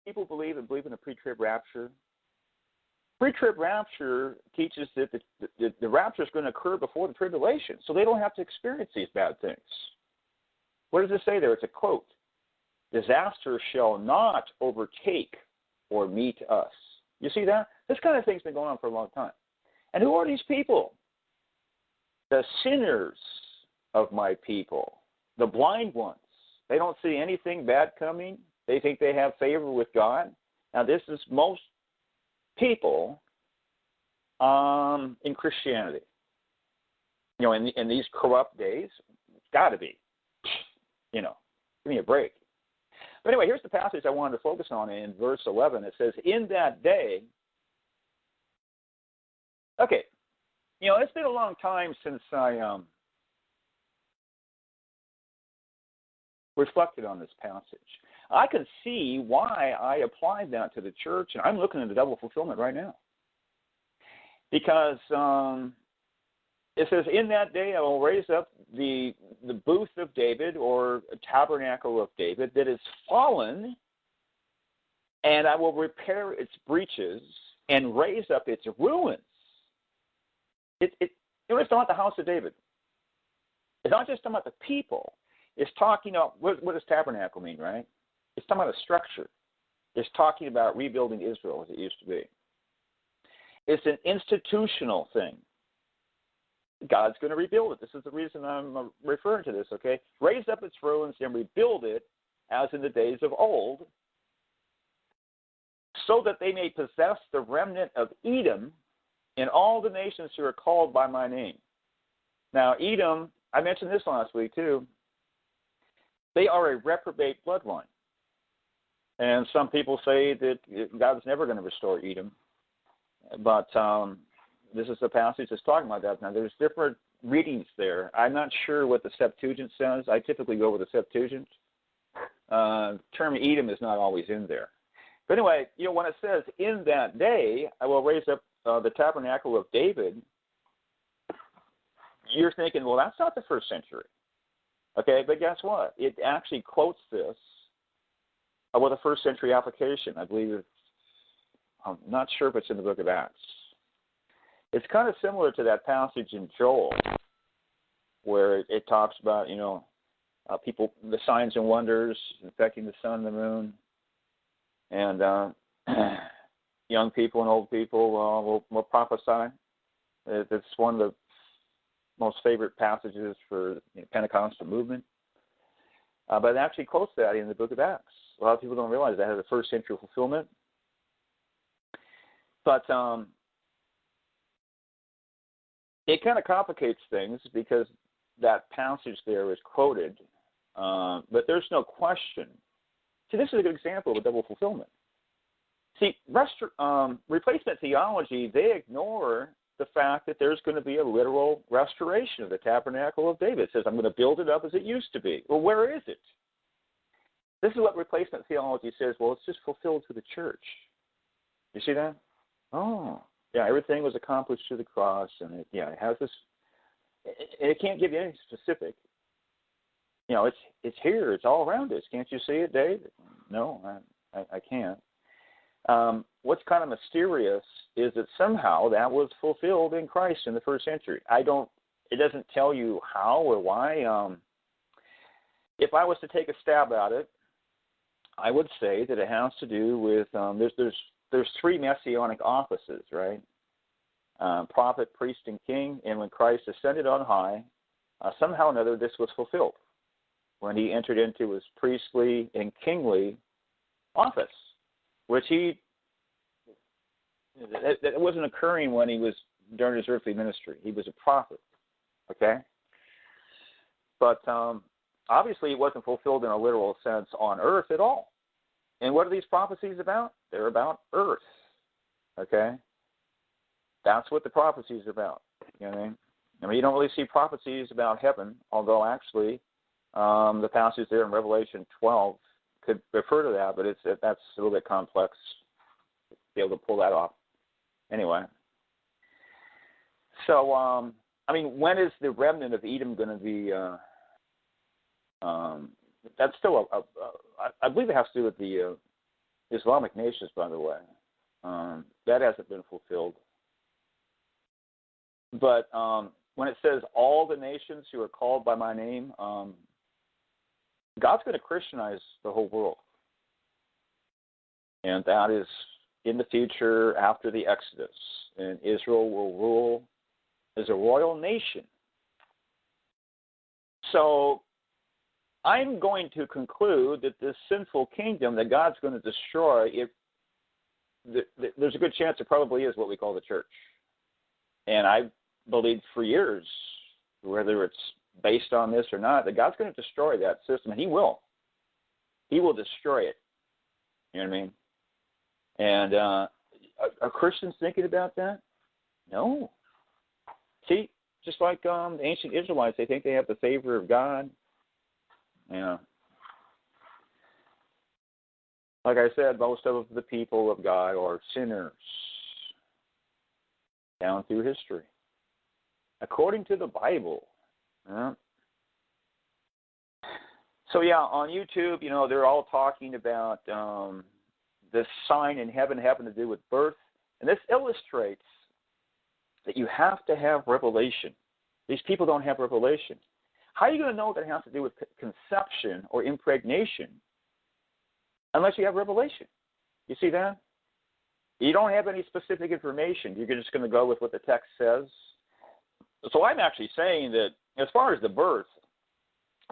people believe in a pre-trib rapture? Pre-trib rapture teaches that the rapture is going to occur before the tribulation, so they don't have to experience these bad things. What does it say there? It's a quote. Disaster shall not overtake or meet us. You see that? This kind of thing's been going on for a long time. And who are these people? The sinners of my people, the blind ones. They don't see anything bad coming. They think they have favor with God. Now, this is most people in Christianity. You know, in these corrupt days, it's got to be. You know, give me a break. But anyway, here's the passage I wanted to focus on in verse 11. It says, in that day, okay, you know, it's been a long time since I reflected on this passage. I can see why I applied that to the church, and I'm looking at the double fulfillment right now. Because it says, in that day I will raise up the booth of David, or tabernacle of David, that is fallen, and I will repair its breaches and raise up its ruins. It's talking about the house of David. It's not just talking about the people. It's talking about, what does tabernacle mean, right? It's talking about a structure. It's talking about rebuilding Israel as it used to be. It's an institutional thing. God's going to rebuild it. This is the reason I'm referring to this, okay? Raise up its ruins and rebuild it as in the days of old, so that they may possess the remnant of Edom in all the nations who are called by my name. Now, Edom, I mentioned this last week too, they are a reprobate bloodline. And some people say that God's never going to restore Edom. But this is the passage that's talking about that. Now, there's different readings there. I'm not sure what the Septuagint says. I typically go with the Septuagint. Term Edom is not always in there. But anyway, you know, when it says, in that day, I will raise up the tabernacle of David, you're thinking, well, that's not the first century. Okay, but guess what? It actually quotes this with a first century application. I believe I'm not sure if it's in the book of Acts. It's kind of similar to that passage in Joel, where it talks about, you know, people, the signs and wonders affecting the sun and the moon, and young people and old people will prophesy. It's one of the most favorite passages for the Pentecostal movement. But it actually quotes that in the book of Acts. A lot of people don't realize that has a first century fulfillment. But it kind of complicates things because that passage there is quoted, but there's no question. See, this is a good example of a double fulfillment. See, replacement theology, they ignore the fact that there's going to be a literal restoration of the tabernacle of David. It says, I'm going to build it up as it used to be. Well, where is it? This is what replacement theology says. Well, it's just fulfilled to the church. You see that? Oh, yeah, everything was accomplished through the cross, and it has this. It can't give you any specific. You know, it's here. It's all around us. Can't you see it, Dave? No, I can't. What's kind of mysterious is that somehow that was fulfilled in Christ in the first century. It doesn't tell you how or why. If I was to take a stab at it, I would say that it has to do with there's three messianic offices, right? Prophet, priest, and king. And when Christ ascended on high, somehow or another this was fulfilled when he entered into his priestly and kingly office, which it wasn't occurring when he was during his earthly ministry. He was a prophet, okay? But obviously it wasn't fulfilled in a literal sense on earth at all. And what are these prophecies about? They're about earth, okay? That's what the prophecies are about, you know what I mean? I mean, you don't really see prophecies about heaven, although actually the passage there in Revelation 12 could refer to that, but that's a little bit complex to be able to pull that off. Anyway, so, I mean, when is the remnant of Edom going to be, that's still, I believe it has to do with the Islamic nations, by the way. That hasn't been fulfilled. But when it says all the nations who are called by my name, God's going to Christianize the whole world. And that is in the future after the Exodus. And Israel will rule as a royal nation. So I'm going to conclude that this sinful kingdom that God's going to destroy, there's a good chance it probably is what we call the church. And I believed for years, whether it's based on this or not, that God's going to destroy that system, and He will. He will destroy it. You know what I mean? And are Christians thinking about that? No. See, just like the ancient Israelites, they think they have the favor of God. Yeah. Like I said, most of the people of God are sinners down through history, according to the Bible. Yeah. So yeah, on YouTube, they're all talking about this sign in heaven having to do with birth, and this illustrates that you have to have revelation. These people don't have revelation. How are you going to know that it has to do with conception or impregnation unless you have revelation? You see that? You don't have any specific information. You're just going to go with what the text says. So I'm actually saying that as far as the birth,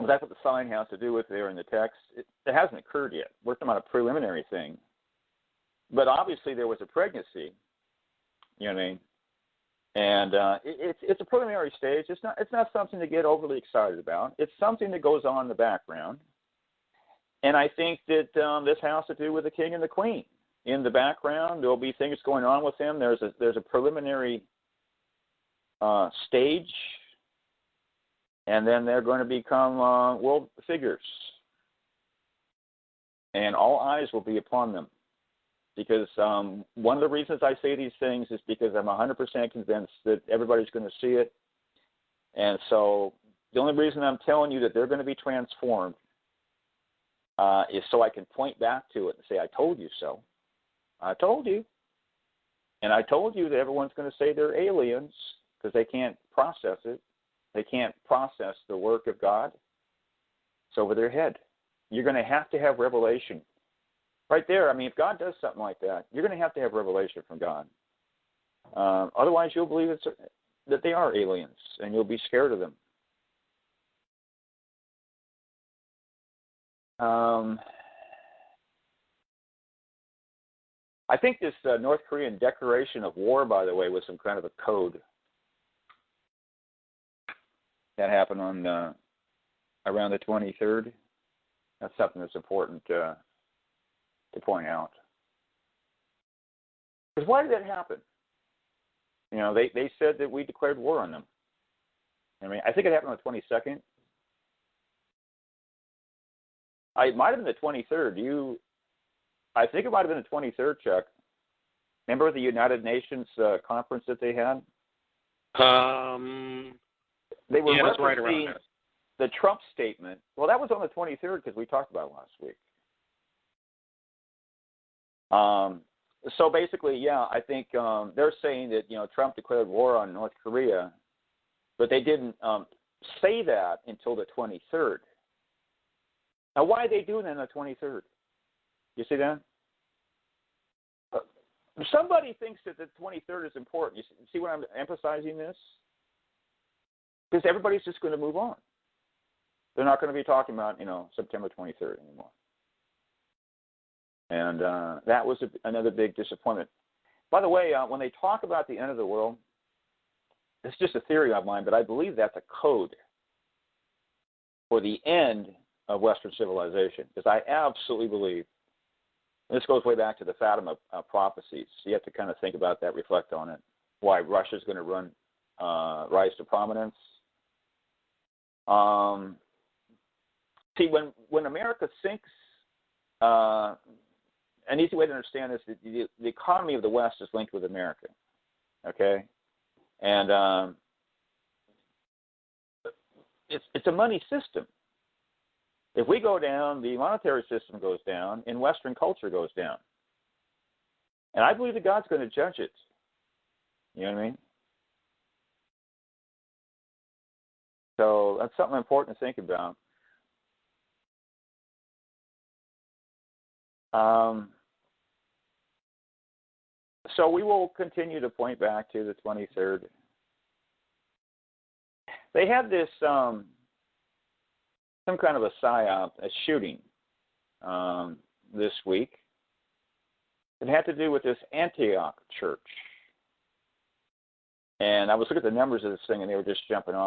that's what the sign has to do with there in the text. It hasn't occurred yet. We're talking about a preliminary thing. But obviously there was a pregnancy. You know what I mean? And it's a preliminary stage. It's not something to get overly excited about. It's something that goes on in the background. And I think that this has to do with the king and the queen. In the background, there will be things going on with them. There's a preliminary stage, and then they're going to become world figures. And all eyes will be upon them. Because one of the reasons I say these things is because I'm 100% convinced that everybody's going to see it. And so the only reason I'm telling you that they're going to be transformed is so I can point back to it and say, I told you so. I told you. And I told you that everyone's going to say they're aliens because they can't process it. They can't process the work of God. It's over their head. You're going to have revelation. Right there, I mean, if God does something like that, you're going to have revelation from God. Otherwise, you'll believe that they are aliens, and you'll be scared of them. I think this North Korean declaration of war, by the way, was some kind of a code. That happened on around the 23rd. That's something that's important to point out. Because why did that happen? They said that we declared war on them. I mean, I think it happened on the 22nd. It might have been the 23rd. I think it might have been the 23rd, Chuck. Remember the United Nations conference that they had? They were referencing right around there. The Trump statement. Well, that was on the 23rd because we talked about it last week. So basically, yeah, I think they're saying that Trump declared war on North Korea, but they didn't say that until the 23rd. Now, why are they doing that on the 23rd? You see that? Somebody thinks that the 23rd is important. You see when I'm emphasizing this? Because everybody's just going to move on. They're not going to be talking about, September 23rd anymore. And that was another big disappointment. By the way, when they talk about the end of the world, it's just a theory of mine, but I believe that's a code for the end of Western civilization. Because I absolutely believe, and this goes way back to the Fatima prophecies. So you have to kind of think about that, reflect on it, why Russia's going to rise to prominence. See, when America sinks, an easy way to understand this, the economy of the West is linked with America, okay? And it's a money system. If we go down, the monetary system goes down, and Western culture goes down. And I believe that God's going to judge it. You know what I mean? So that's something important to think about. So we will continue to point back to the 23rd. They had this some kind of a psyop, a shooting this week. It had to do with this Antioch church. And I was looking at the numbers of this thing, and they were just jumping off.